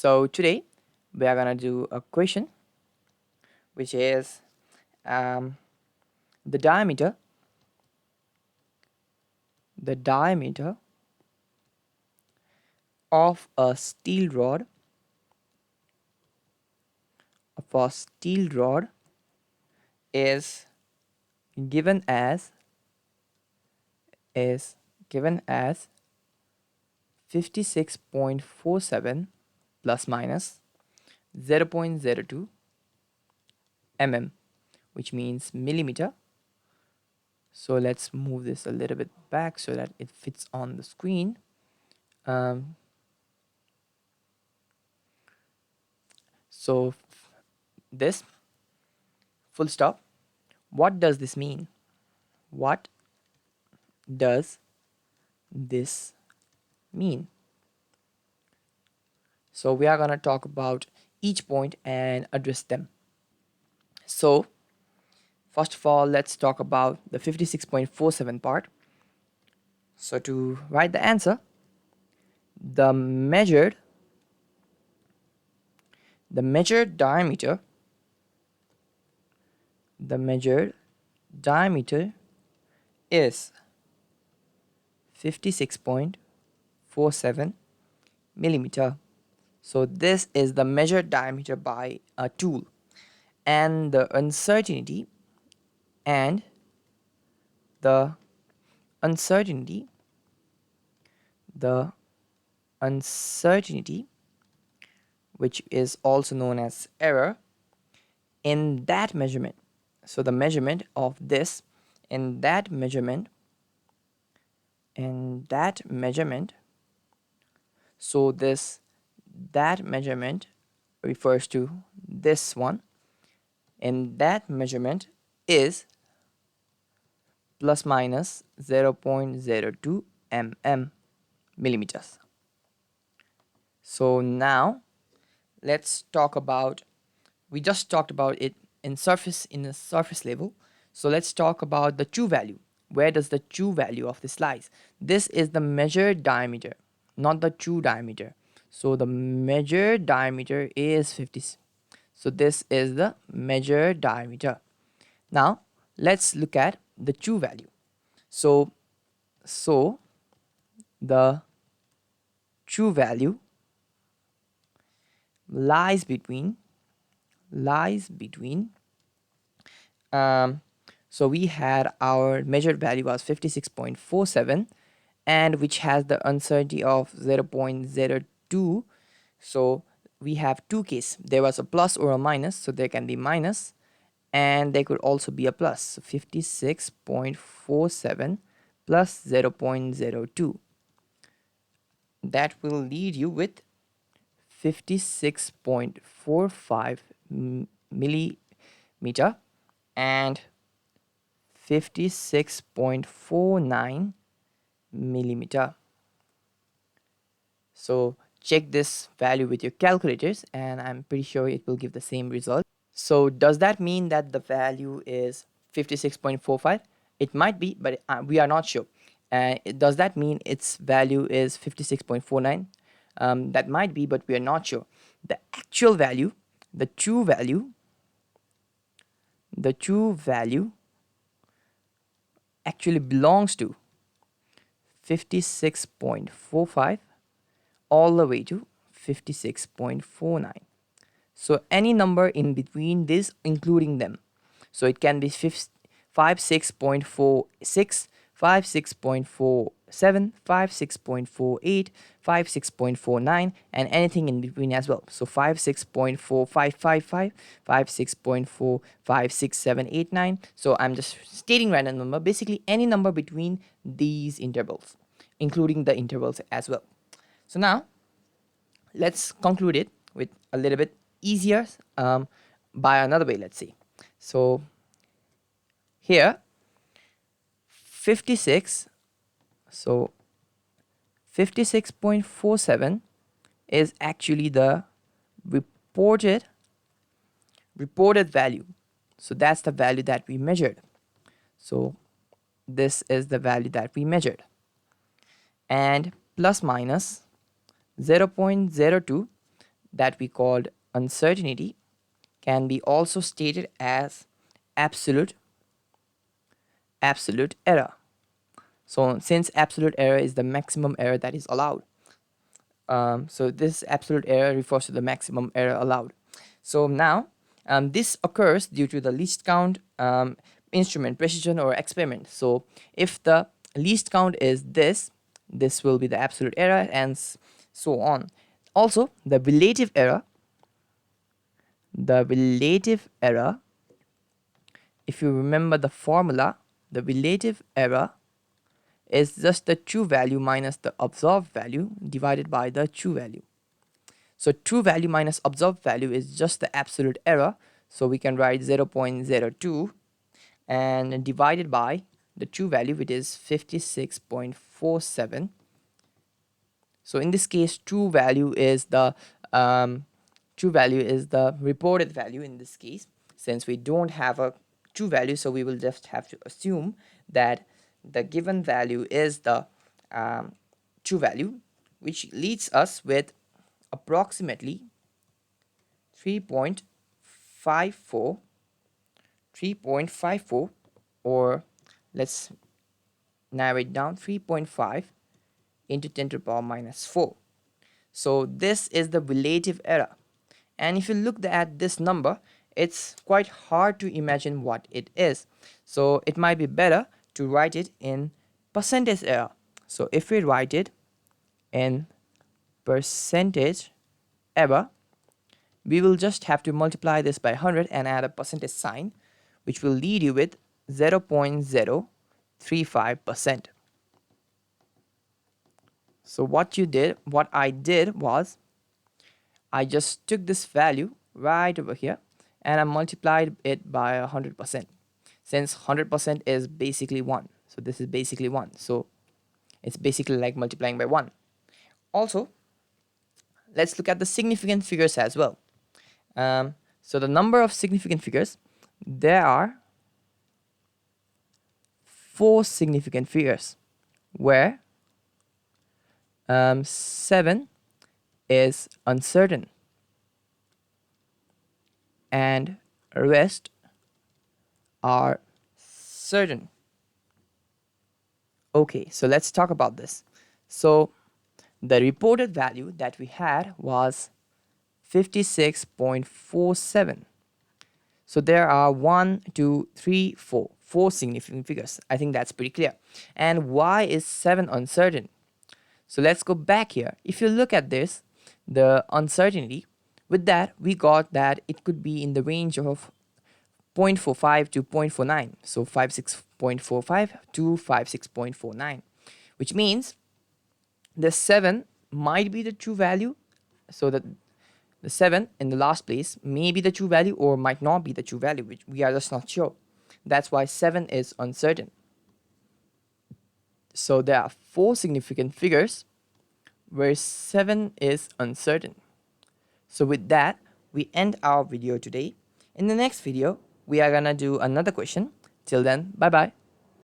So today we are gonna do a question which is um, the diameter of a steel rod is given as is given as 56.47 plus minus 0.02 mm, which means millimeter. So let's move this a little bit back so that it fits on the screen. Um, so this full stop. What does this mean? What does this mean? So we are going to talk about each point and address them. So first of all, let's talk about the 56.47 part. So to write the answer, the measured diameter is 56.47 millimeter. So this is the measured diameter by a tool, and the uncertainty and the uncertainty the uncertainty which is also known as error in that measurement. So the measurement of this in that measurement so this that measurement refers to this one, and that measurement is plus minus 0.02 mm millimeters. So now let's talk about, we just talked about it in the surface level. So let's talk about the true value. Where does the true value of this lies? This is the measured diameter, not the true diameter. So the measured diameter is 50. So this is the measured diameter. Now let's look at the true value. So the true value lies between so we had our measured value was 56.47, and which has the uncertainty of 0.02. So we have two cases. There was a plus or a minus, so there can be minus, and there could also be a plus. So 56.47 plus 0.02. That will lead you with 56.45 millimeter and 56.49 millimeter. So check this value with your calculators, and I'm pretty sure it will give the same result. So does that mean that the value is 56.45? It might be, but we are not sure. Does that mean its value is 56.49? That might be, but we are not sure. The actual value, the true value actually belongs to 56.45 all the way to 56.49. So any number in between this, including them. So it can be 56.46, 56.47, 56.48, 56.49, and anything in between as well. So 56.4555, 56.4567889. So I'm just stating random number, basically any number between these intervals, including the intervals as well. So now let's conclude it with a little bit easier by another way, let's see. So here 56, so 56.47 is actually the reported value. So that's the value that we measured. So this is the value that we measured, and plus minus 0.02, that we called uncertainty can be also stated as absolute error. So since absolute error is the maximum error that is allowed, so this absolute error refers to the maximum error allowed. So now this occurs due to the least count instrument precision or experiment. So if the least count is this will be the absolute error, and so on. Also, the relative error, if you remember the formula, the relative error is just the true value minus the observed value divided by the true value. So true value minus observed value is just the absolute error. So we can write 0.02 and divided by the true value, which is 56.47. So in this case, true value is the reported value in this case. Since we don't have a true value, so we will just have to assume that the given value is the true value, which leaves us with approximately 3.54, or let's narrow it down, 3.5 into 10 to the power minus 4. So this is the relative error. And if you look at this number, it's quite hard to imagine what it is. So it might be better to write it in percentage error. So if we write it in percentage error, we will just have to multiply this by 100 and add a percentage sign, which will lead you with 0.035%. So what I did was I just took this value right over here and I multiplied it by 100%. Since 100% is basically 1, so this is basically 1, so it's basically like multiplying by 1. Also, let's look at the significant figures as well. So the number of significant figures, there are 4 significant figures, where 7 is uncertain and rest are certain. Okay, so let's talk about this. So the reported value that we had was 56.47. So there are 1, 2, 3, 4 significant figures. I think that's pretty clear. And why is 7 uncertain? So let's go back here. If you look at this, the uncertainty, with that we got that it could be in the range of 0.45 to 0.49. So 56.45 to 56.49, which means the 7 might be the true value. So that the 7 in the last place may be the true value or might not be the true value, which we are just not sure. That's why 7 is uncertain. So there are 4 significant figures where 7 is uncertain. So with that, we end our video today. In the next video, we are gonna do another question. Till then, bye bye.